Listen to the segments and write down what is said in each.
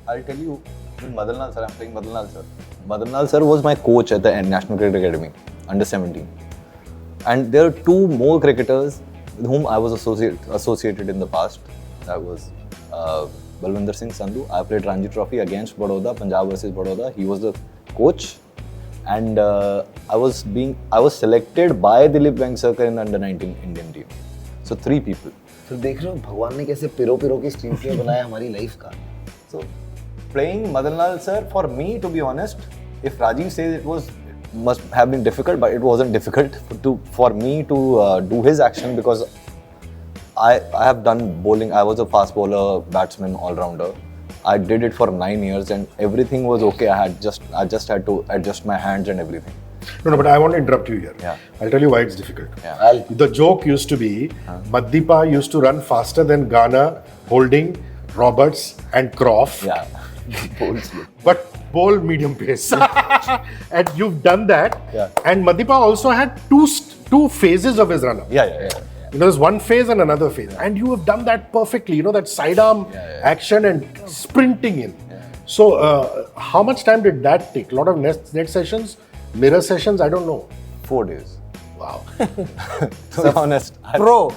I'll tell you, with Madanlal sir, I'm playing Madanlal sir. Madanlal sir was my coach at the National Cricket Academy, under 17. And there are two more cricketers with whom I was associated in the past. That was Balwinder Singh Sandhu. I played Ranji Trophy against Baroda, Punjab versus Baroda. He was the coach. And I was selected by Dilip Vengsarkar in the under-19 Indian team. So 3 people. तो देख रहे हो भगवान ने कैसे पिरो की screen play बनाया हमारी लाइफ का. So playing Madanlal sir, for me, to be honest, if Rajiv says it must have been difficult, but it wasn't difficult for me to do his action, because I have done bowling. I was a fast bowler, batsman, all-rounder. I did it for 9 years and everything was okay. I just had to adjust my hands and everything. No, but I want to interrupt you here. Yeah. I'll tell you why it's difficult. Yeah. The joke used to be, Maddipa used to run faster than Ghana, Holding, Roberts and Croft. Yeah. But bowl medium pace. And you've done that. Yeah. And Maddipa also had two phases of his run-up. Yeah. You know, there's one phase and another phase. And you have done that perfectly. You know, that sidearm action and sprinting in. So, how much time did that take? A lot of net sessions, mirror sessions, I don't know. 4 days. Wow. To be honest. Pro.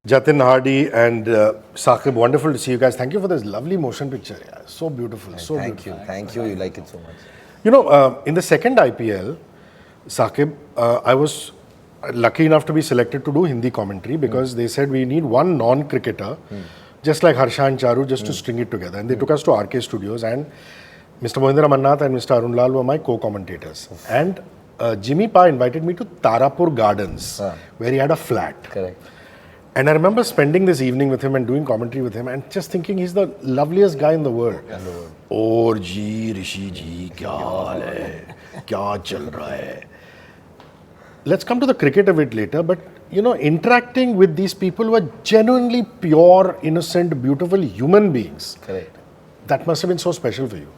Jatin Hardy and Saqib, wonderful to see you guys. Thank you for this lovely motion picture. Yeah. So beautiful. So Thank beautiful. you. Thank you. You like it so much. You know, in the second IPL, Saqib, I was lucky enough to be selected to do Hindi commentary because they said we need one non-cricketer, just like Harsha and Charu, just to string it together. And they took us to RK Studios, and Mr. Mohindra Amarnath and Mr. Arun Lal were my co-commentators. And Jimmy Pa invited me to Tarapur Gardens, where he had a flat. Correct. And I remember spending this evening with him and doing commentary with him and just thinking he's the loveliest guy in the world. Or ji, Rishi ji, kya haal hai? Kya chal raha hai? Let's come to the cricket of it later, but you know, interacting with these people were genuinely pure, innocent, beautiful human beings. Correct. That must have been so special for you.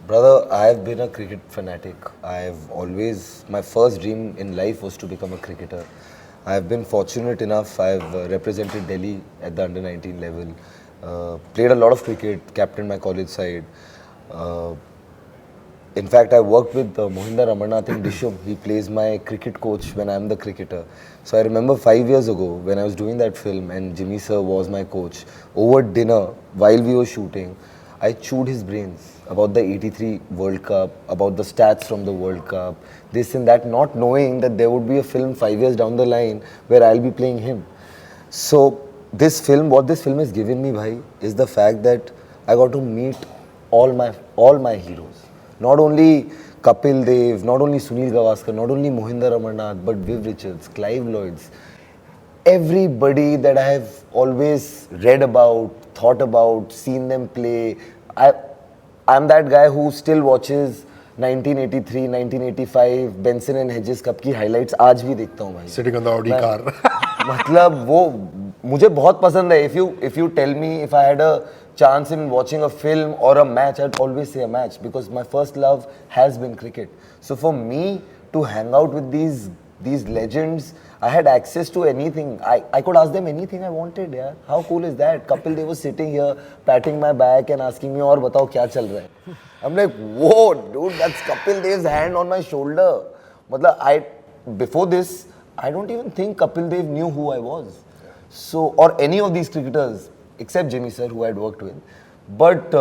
Brother, I've been a cricket fanatic. My first dream in life was to become a cricketer. I've been fortunate enough, I've represented Delhi at the under-19 level, played a lot of cricket, captained my college side. In fact, I worked with Mohinder Amarnath in Dishum. He plays my cricket coach when I'm the cricketer. So I remember 5 years ago when I was doing that film and Jimmy sir was my coach, over dinner while we were shooting, I chewed his brains about the 83 World Cup, about the stats from the World Cup, this and that, not knowing that there would be a film 5 years down the line where I'll be playing him. So what this film has given me, bhai, is the fact that I got to meet all my heroes. Not only Kapil Dev, not only Sunil Gavaskar, not only Mohinder Amarnath, but Viv Richards, Clive Lloyds. Everybody that I have always read about, thought about, seen them play. I'm that guy who still watches 1983, 1985 Benson and Hedges Cup की highlights आज भी देखता हूँ भाई. Sitting on the Audi car. मतलब वो मुझे बहुत पसंद है. If you tell me if I had a chance in watching a film or a match, I'd always say a match because my first love has been cricket. So for me to hang out with these legends, I had access to anything. I could ask them anything I wanted. Yeah. How cool is that? Kapil Dev was sitting here, patting my back and asking me, "और बताओ क्या चल रहा है?" I'm like, "Whoa, dude, that's Kapil Dev's hand on my shoulder." मतलब before this, I don't even think Kapil Dev knew who I was. So, or any of these cricketers, except Jimmy sir, who I'd worked with. But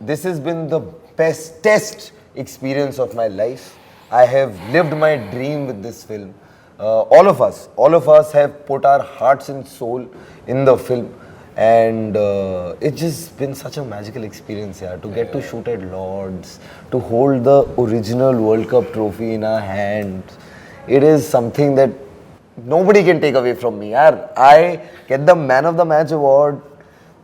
this has been the bestest experience of my life. I have lived my dream with this film. All of us have put our hearts and soul in the film, and it's just been such a magical experience, to get to shoot at Lords, to hold the original World Cup trophy in our hands. It is something that nobody can take away from me. I get the Man of the Match award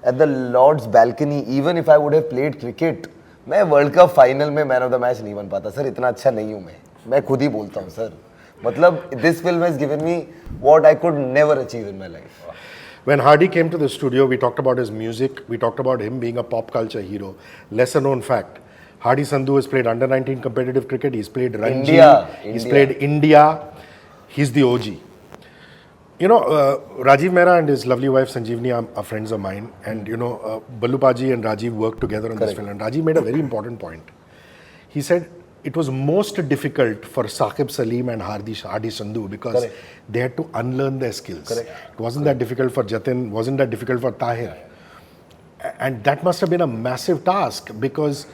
at the Lords balcony. Even if I would have played cricket, मैं world cup final में man of the match नहीं बन पाता sir. इतना अच्छा नहीं हूँ मैं खुद ही बोलता हूँ सर. मतलब this film has given me what I could never achieve in my life. When Hardy came to the studio, we talked about his music, we talked about him being a pop culture hero. Lesser known fact, Hardy Sandhu has played under 19 competitive cricket. He's played Ranji. He's India. played India. He's the OG. You know, Rajiv Mehra and his lovely wife Sanjeevani are friends of mine. And you know, Ballu Paji and Rajiv worked together on this film. And Rajiv made a very important point. He said it was most difficult for Saqib Salim and Hardy Sandhu because they had to unlearn their skills. It wasn't that difficult for Jatin, wasn't that difficult for Tahir. And that must have been a massive task because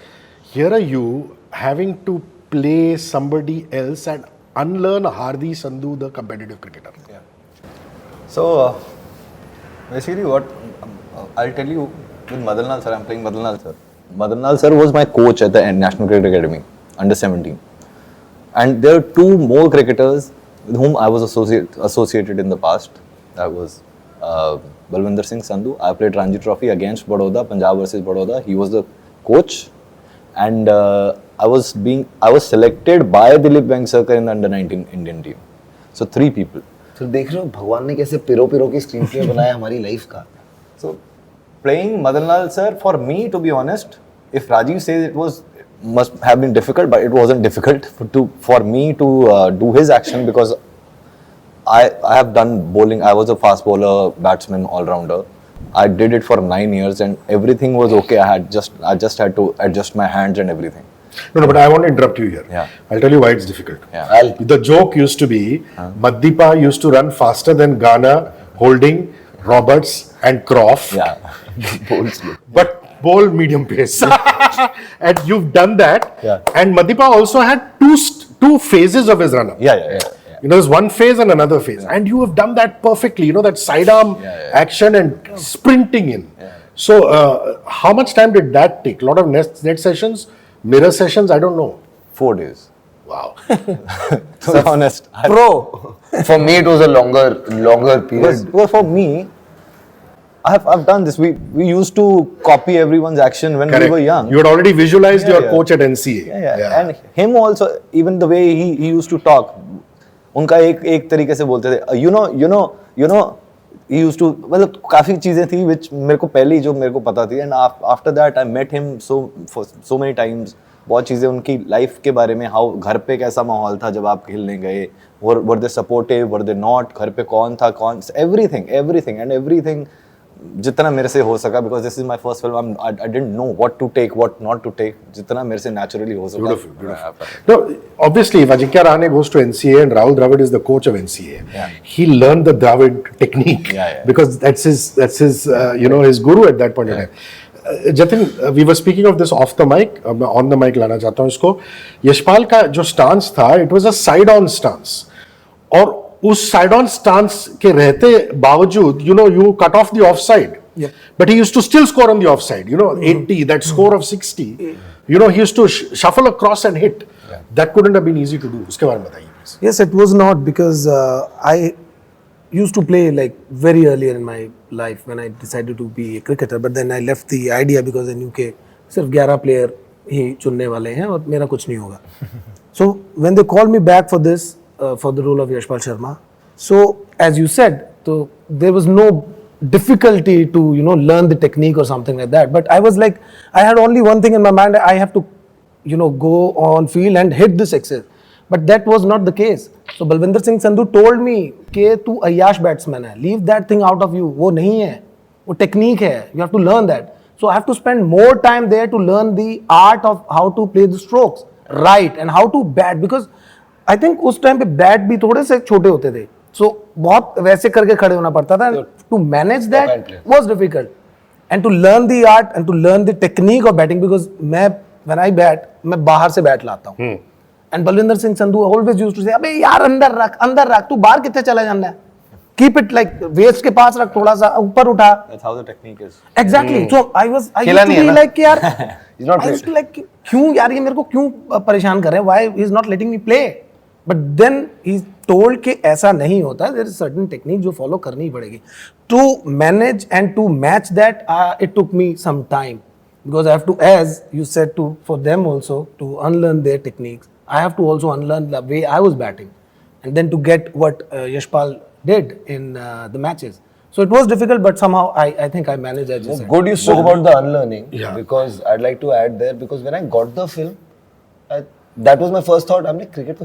here are you having to play somebody else and unlearn Hardy Sandhu, the competitive cricketer. Yeah. So, basically what, I'll tell you, with Madanlal sir, I'm playing Madanlal sir. Madanlal sir was my coach at the National Cricket Academy, under 17. And there are two more cricketers with whom I was associated in the past. That was Balwinder Singh Sandhu. I played Ranji Trophy against Baroda, Punjab versus Baroda. He was the coach. And I was selected by Dilip Vengsarkar in the under 19 Indian team. So 3 people. तो देख रहे हो भगवान ने कैसे पिरो की screen play बनाया हमारी लाइफ का. So playing Madanlal sir, for me, to be honest, if Rajiv says must have been difficult, but it wasn't difficult for me to do his action because I have done bowling. I was a fast bowler, batsman, all rounder. I did it for 9 years and everything was okay. I just had to adjust my hands and everything. No, but I want to interrupt you here. Yeah. I'll tell you why it's difficult. Yeah. The joke used to be Maddipa used to run faster than Ghana, Holding, Roberts and Croft. Yeah. Bowls slow. But bowl medium pace. And you've done that. Yeah. And Maddipa also had two phases of his run-up. Yeah. You know, there's one phase and another phase. And you have done that perfectly. You know, that sidearm action and sprinting in. So, how much time did that take? A lot of net sessions, mirror sessions, I don't know. 4 days. Wow. To be honest. Pro. For me, it was a longer period. Because for me, I've done this. We used to copy everyone's action when we were young. You had already visualized your coach at NCA. Yeah. And him also, even the way he used to talk, उनका एक तरीके से बोलते थे, you know, he used to, मतलब काफी चीजें थी which मेरे को पहले ही जो मेरे को पता थी, and after that I met him so many times. बहुत चीजें उनकी लाइफ के बारे में, हाउ घर पे कैसा माहौल था जब आप खेलने गए, were they supportive, were they not, घर पे कौन था, everything जितना मेरे से हो सका, because this is my first film, I didn't know what to take, what not to take, जितना मेरे से naturally हो सका. Beautiful. No, obviously, if Ajinkya Rahane goes to NCA and Rahul Dravid is the coach of NCA, he learned the Dravid technique because that's his his guru at that point in time. Jatin, we were speaking of this off the mic, on the mic लाना चाहता हूँ इसको. यशपाल का जो stance था, it was a side-on stance. और उस side-on stance के रहते बावजूद, you cut off the offside. Yeah. But he used to still score on the offside. 80, that score of 60. He used to shuffle across and hit. That couldn't have been easy to do. उसके बारे में बताइए please. Yes, it was not because I used to play like very earlier in my life when I decided to be a cricketer. But then I left the idea because I knew कि सिर्फ 11 player ही चुनने वाले हैं और मेरा कुछ नहीं होगा. So when they called me back for this, for the role of Yashpal Sharma, so as you said, so there was no difficulty to learn the technique or something like that. But I was like, I had only one thing in my mind: I have to go on field and hit the sixes. But that was not the case. So Balwinder Singh Sandhu told me कि तू अय्याश batsman है, leave that thing out of you. वो नहीं है, वो technique है. You have to learn that. So I have to spend more time there to learn the art of how to play the strokes right and how to bat, because I think उस time पे bat भी थोड़े से छोटे होते थे. So बहुत वैसे करके खड़े होना पड़ता था. To manage that was difficult, and to learn the art and to learn the technique of batting, because when I bat मैं बाहर से bat लाता हूँ. And Balwinder Singh Sandhu always used to say, अबे यार अंदर रख, तू बाहर कितने चला जाना है? Keep it like waist के पास रख, थोड़ा सा ऊपर उठा. That's how the technique is. Exactly. So I used to be like यार, I used to like क्यों यार ये मेरे को क्यों परेशान कर रहे हैं? Why he is not letting me play? But then he told कि ऐसा नहीं होता. There is certain technique जो follow करनी ही पड़ेगी. To manage and to match that, it took me some time, because I have to, as you said, for them also to unlearn their techniques. I have to also unlearn the way I was batting, and then to get what Yashpal did in the matches. So it was difficult, but somehow I think I managed. As you said. Good you spoke about the unlearning. Yeah. Because I'd like to add there, because when I got the film, that was my first thought. हमने cricket तो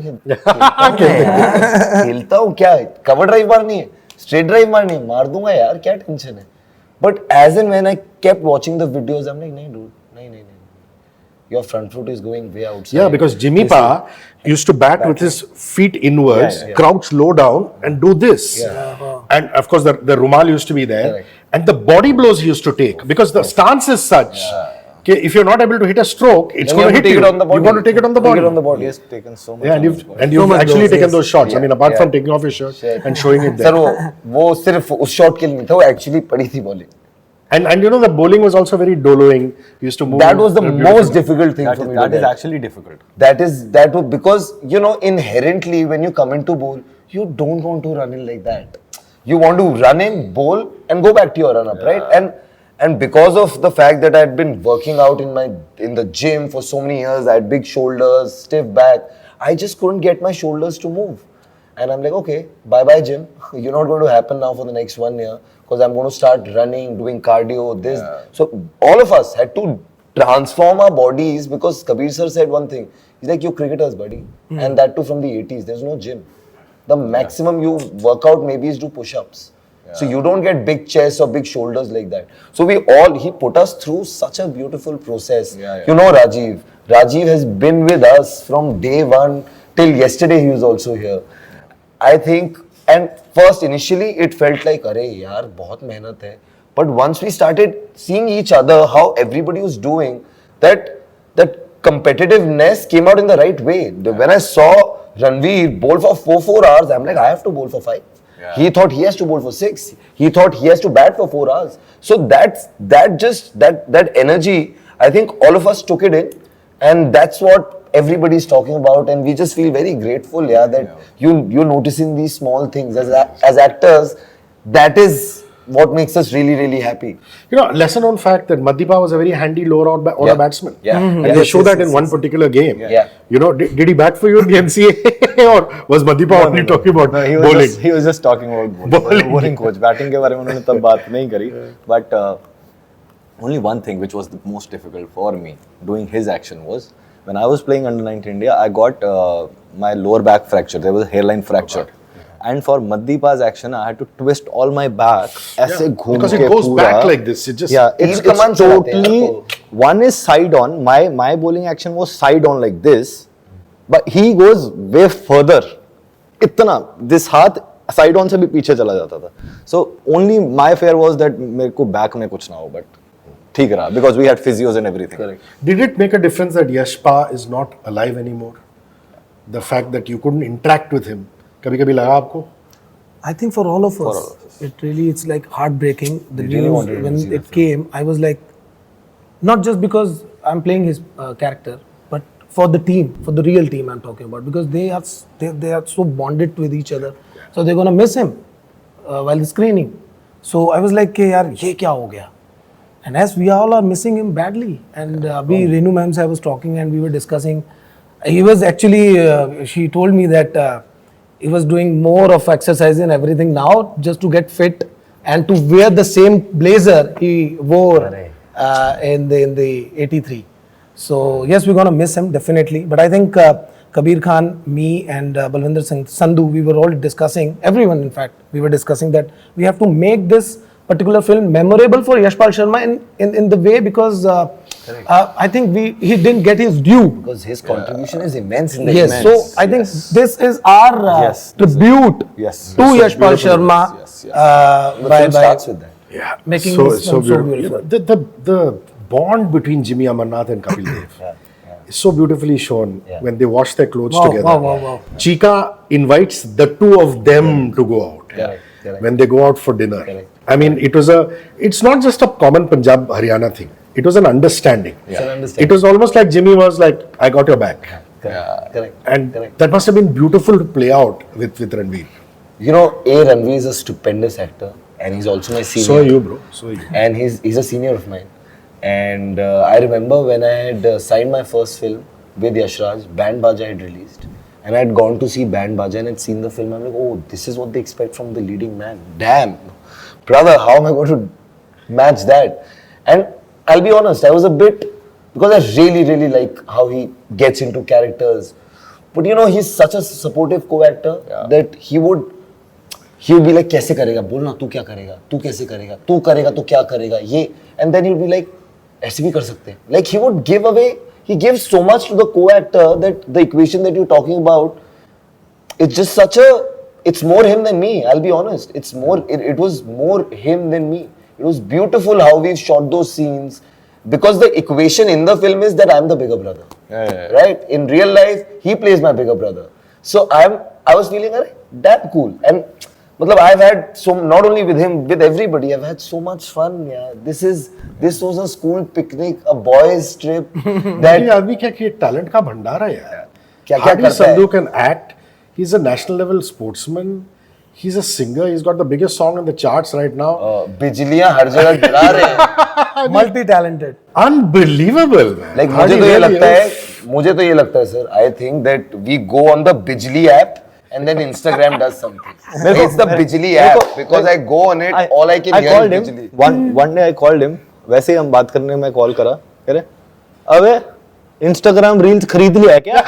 खेलता हूँ क्या, cover drive मारनी है, straight drive मारनी है, मार दूंगा यार, क्या टेंशन है. But as and when I kept watching the videos, I'm like, नहीं dude, नहीं. Your front foot is going way outside. Yeah, because Jimmy Pa used to bat with his feet inwards, crouch low down, and do this. And of course, the rumal used to be there. Correct. And the body blows he used to take, because the stance is such. Okay, if you're not able to hit a stroke, it's Then going to hit take you. it on the body. You want to take it on the Take body. it on the body. He has taken so much. Yeah, on his body. and you've much actually blows, taken yes. those shots. I mean, apart Yeah. from taking off your shirt and showing it there. Sir, वो सिर्फ उस shot के लिए नहीं था, वो actually पड़ी थी bowling. And you know, the bowling was also very doloing. He used to move. That was the beautifully. most difficult thing That for is, me. that to is get. actually difficult. That was because, you know, inherently when you come into bowl, you don't want to run in like that. You want to run in, bowl, and go back to your run up, right? And because of the fact that I had been working out in the gym for so many years, I had big shoulders, stiff back. I just couldn't get my shoulders to move. And I'm like, okay, bye gym. You're not going to happen now for the next 1 year, because I'm going to start running, doing cardio, this. So all of us had to transform our bodies, because Kabir sir said one thing. He's like, you're cricketers, buddy. And that too from the 80s. There's no gym. The maximum you work out maybe is do push-ups. So you don't get big chests or big shoulders like that. So he put us through such a beautiful process. You know Rajiv. Rajiv has been with us from day one till yesterday. He was also here. I think, and first initially it felt like, अरे यार बहुत मेहनत है. But once we started seeing each other, how everybody was doing, that competitiveness came out in the right way. When I saw Ranveer bowl for 4 hours, I'm like, I have to bowl for 5. He thought he has to bowl for 6. He thought he has to bat for 4 hours. So that energy, I think all of us took it in, and that's what everybody's talking about, and we just feel very grateful, that you're noticing these small things as actors. That is what makes us really, really happy. You know, lesser known fact that Madipa was a very handy lower order batsman. Yeah. And they show that in one particular game. Yeah. You know, did he bat for you in the NCA or was Madipa only talking about bowling? He was just talking about bowling coach. Batting के बारे में उन्होंने तब बात नहीं करी. But only one thing which was the most difficult for me doing his action was when I was playing under 19 India, I got my lower back fracture. There was a hairline fracture. And for Madipa's action, I had to twist all my back. ऐसे घूम Because के it goes पूरा. back like this. It just It's totally, one is side on. My bowling action was side on like this, but he goes way further. इतना, this हाथ side on से भी पीछे चला जाता था. So only my fear was that मेरे को back में कुछ ना हो, but ठीक रहा, because we had physios and everything. Correct. Did it make a difference that Yashpa is not alive anymore? The fact that you couldn't interact with him. कभी-कभी लगा आपको? I think for all of us, it's like heartbreaking. The really news wanted to when see the it came, I was like, not just because I'm playing his character, but for the team, for the real team I'm talking about, because they are so bonded with each other, so they're gonna miss him while the screening. So I was like, "Hey, yaar, ye kya ho gaya?" And as we all are missing him badly, and abhi Renu ma'am se I was talking and we were discussing. He was actually, she told me that he was doing more of exercise and everything now just to get fit and to wear the same blazer he wore in the 83. So yes, we're gonna miss him definitely. But I think Kabir Khan, me and Balwinder Singh Sandhu, we were all discussing, everyone in fact, we were discussing that we have to make this particular film memorable for Yashpal Sharma in the way, because I think he didn't get his due. Because his contribution is immense in the Yes, immense. so I think this is our Yes, tribute yes. to Yes, Yashpal beautiful. Sharma Yes, The film starts with that. Yeah, making this film so beautiful. You know, the bond between Jimmy Amarnath and Kapil Dev is so beautifully shown when they wash their clothes Wow, together. wow. Chika invites the two of them to go out Correct. when they go out for dinner. Correct. I mean, it's not just a common Punjab Haryana thing. It was an understanding. It's an understanding. It was almost like Jimmy was like, I got your back. Correct. And Correct. that must have been beautiful to play out with Ranveer. You know, Ranveer is a stupendous actor, and he's also my senior. So are you, bro. So are you. And he's a senior of mine. And I remember when I had signed my first film with Yashraj, Band Baja had released. And I had gone to see Band Baja and had seen the film. I'm like, oh, this is what they expect from the leading man. Damn. brother, how am I going to match that? And I'll be honest, I was a bit, because I really like how he gets into characters. But you know, he's such a supportive co-actor that he would be like, कैसे करेगा? बोलना, तू क्या करेगा? तू कैसे करेगा? तू करेगा तो क्या करेगा? ये, and then he'd be like, ऐसे भी कर सकते हैं. Like he would give away, he gives so much to the co-actor that the equation that you're talking about, it's just such a, it's more him than me. I'll be honest. It's more, it was more him than me. It was beautiful how we've shot those scenes, because the equation in the film is that I'm the bigger brother. Right? In real life, he plays my bigger brother. So I was feeling, damn cool. And I've had so, not only with him, with everybody, I've had so much fun. Yeah, this was a school picnic, a boys trip. That ये आदमी क्या कि talent का भंडार है यार. क्या Hadi करता है? Sandhu can act. He's a national level sportsman. He's a singer. He's got the biggest song in the charts right now. बिजलियां हर जगह गिरा रहे हैं. Multi-talented. Unbelievable, man. Like Hadi मुझे तो ये really लगता है sir, I think that we go on the Bijli app and then Instagram does something. It's the Bijli app because I go on it, all I can hear called is him. Bijli. One day I called him. वैसे ही हम बात करने में call करा. कह रहे, अबे Instagram reels खरीद लिया क्या?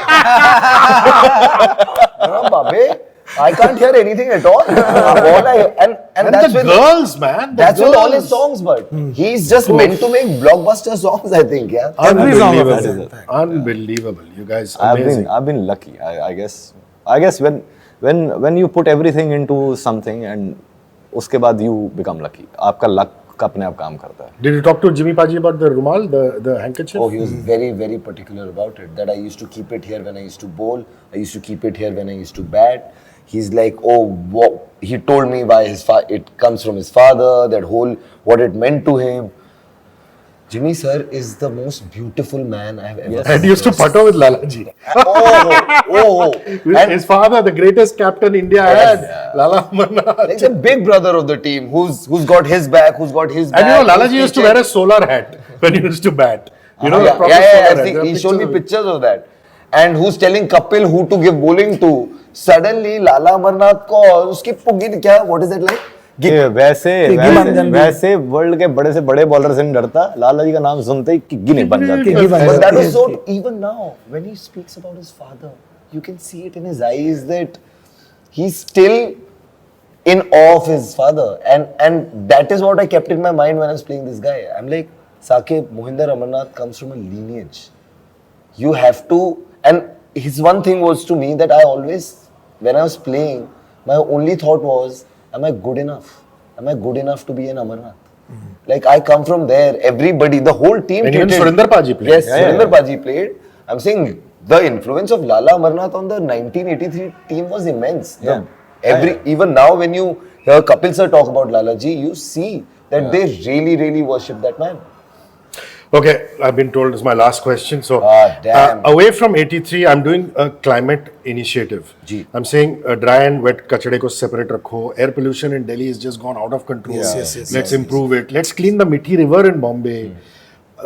Babe, I can't hear anything at all. And that's the with girls, man. The that's with all his girls. songs, but he's just meant to make blockbuster songs, I think. Yeah. Every song of Unbelievable. his. Unbelievable. You guys, amazing. I've been lucky. I guess when you put everything into something and उसके बाद you become lucky. आपका luck अपने आप काम करता है. Did you talk to Jimmy Paji about the rumal, the handkerchief? Oh, he was very particular about it. That I used to keep it here when I used to bowl. I used to keep it here when I used to bat. He's like, he told me why it comes from his father, that whole, what it meant to him. Jimmy sir is the most beautiful man I have ever seen. And he used to putter with Lalaji. And His father, the greatest captain India had, Lala Amarnath. like the big brother of the team, who's got his back, who's got his back. And you know, Lalaji who's used to teaching. wear a solar hat when he used to bat. You know, the yeah, proper yeah, solar I hat. think There are he showed me of it. pictures of that. And who's telling Kapil who to give bowling to. Suddenly, Lala Amarnath को उसकी पुगिन क्या, what is that like? ये वैसे world के बड़े से बड़े bowler से नहीं डरता. लाला जी का नाम सुनते ही गिने बन जाते हैं. But that was so, even now, when he speaks about his father, you can see it in his eyes that he's still in awe of his father. And that is what I kept in my mind when I was playing this guy. I'm like, Saqib, Mohinder Amarnath comes from a lineage. You have to, and his one thing was to me that I always, when I was playing, my only thought was, am I good enough? Am I good enough to be an Amarnath? Like I come from there, everybody, the whole team. And even treated- Surinder Paji played. Yes, Surinder Paji played. I'm saying the influence of Lala Amarnath on the 1983 team was immense. Even now when you hear Kapil sir talk about Lalaji, you see that they really worship that man. Okay, I've been told this is my last question. So, damn. away from 83, I'm doing a climate initiative. Ji. I'm saying dry and wet kachade ko separate rakho. Air pollution in Delhi has just gone out of control. Let's improve it. Let's clean the Mithi River in Bombay.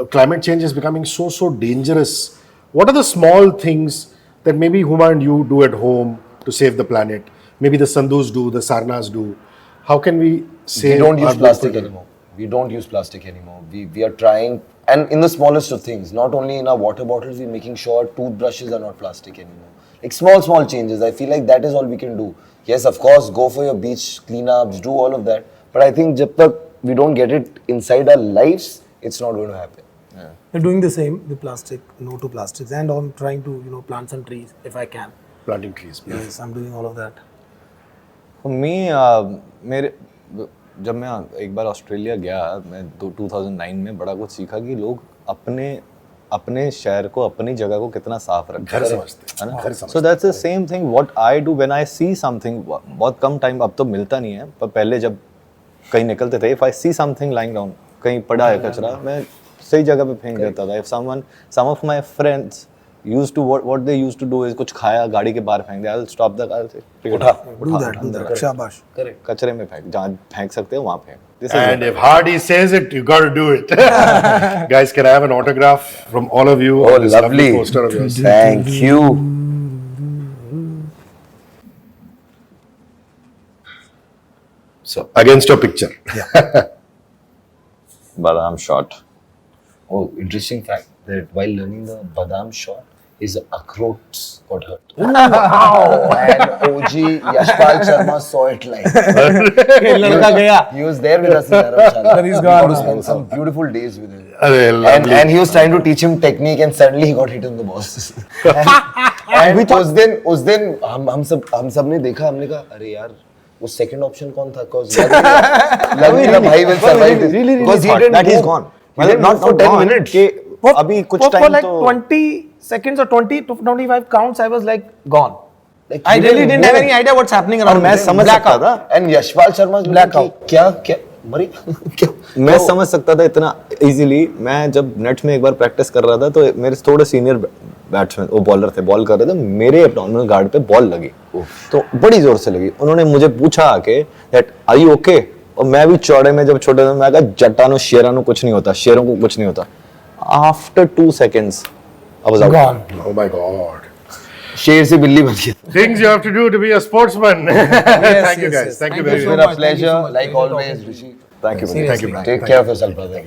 Climate change is becoming so dangerous. What are the small things that maybe Huma and you do at home to save the planet? Maybe the Sandhus do, the Sarnas do. How can we save? We don't use our plastic local- anymore. We don't use plastic anymore. We are trying, and in the smallest of things, not only in our water bottles, we're making sure toothbrushes are not plastic anymore. Like small changes. I feel like that is all we can do. Yes, of course, go for your beach cleanups, do all of that. But I think jab tak we don't get it inside our lives, it's not going to happen. We're doing the same with plastic, no to plastics, and I'm trying to plant some trees if I can. Planting trees. Yes, I'm doing all of that. For me, जब मैं एक बार Australia गया, मैं 2009 में बड़ा कुछ सीखा कि लोग अपने शहर को, अपनी जगह को कितना साफ रखते घर समझते हैं. So that's the same thing what I do when I see something. बहुत कम टाइम, अब तो मिलता नहीं है, पर पहले जब कहीं निकलते थे, if I see something lying down, कहीं पड़ा है कचरा, मैं सही जगह पे फेंक देता था. If some of my friends used to what they used to do is कुछ खाया गाड़ी के बाहर फेंक दिया, I'll stop the car, उठा Do that. Shabash. कचरे में फेंक, जहाँ फेंक सकते हो वहाँ फेंक. And if Hardy says it, you got to do it. Guys, can I have an autograph from all of you? Oh, on this lovely. poster of yours. Thank you. So against your picture. Badam shot. Oh, interesting fact that while learning the Badam shot, his Akhrots got hurt. Wow. And OG Yashpal Sharma saw it like. लड़का गया. He was there with us in Dharamshala. But he's We gone got to now. spend some beautiful days with him. Arey, lovely. And he was trying to teach him technique, and suddenly he got hit in the balls. and उस दिन हम सब ने देखा, हमने कहा अरे यार वो second option कौन था? Cause लग नहीं रहा भाई will survive this. Really Because he thought didn't that he's move. gone. He didn't move for 10 minutes. कि अभी कुछ for टाइम like तो 20 seconds or 20 to 25 counts, I was like gone. Like, I he really didn't have move. any idea what's happening और around मैं me. समझ सकता था. And Yashpal Sharma Blackout. क्या मरी क्या मैं समझ सकता था इतना इजीली. मैं जब नेट में एक बार प्रैक्टिस कर रहा था तो मेरे थोड़े सीनियर बैट्समैन वो बॉलर थे, बॉल कर रहे थे, मेरे एब्डोमिनल गार्ड पे बॉल लगी तो बड़ी जोर से लगी. उन्होंने मुझे पूछा आके दैट आर यू ओके, और मैं भी चौड़े में जब छोटे थे मैं कहा जट्टानो शेरानो कुछ नहीं होता, शेरों को कुछ नहीं होता. After 2 seconds I was out. Gone. Oh my God. शेर से बिल्ली बन गया. Things you have to do to be a sportsman. Thank you guys. Thank you very It's much. been a pleasure, like always, Rishi. Thank you. Thank you, Brian. Take care of yourself, brother.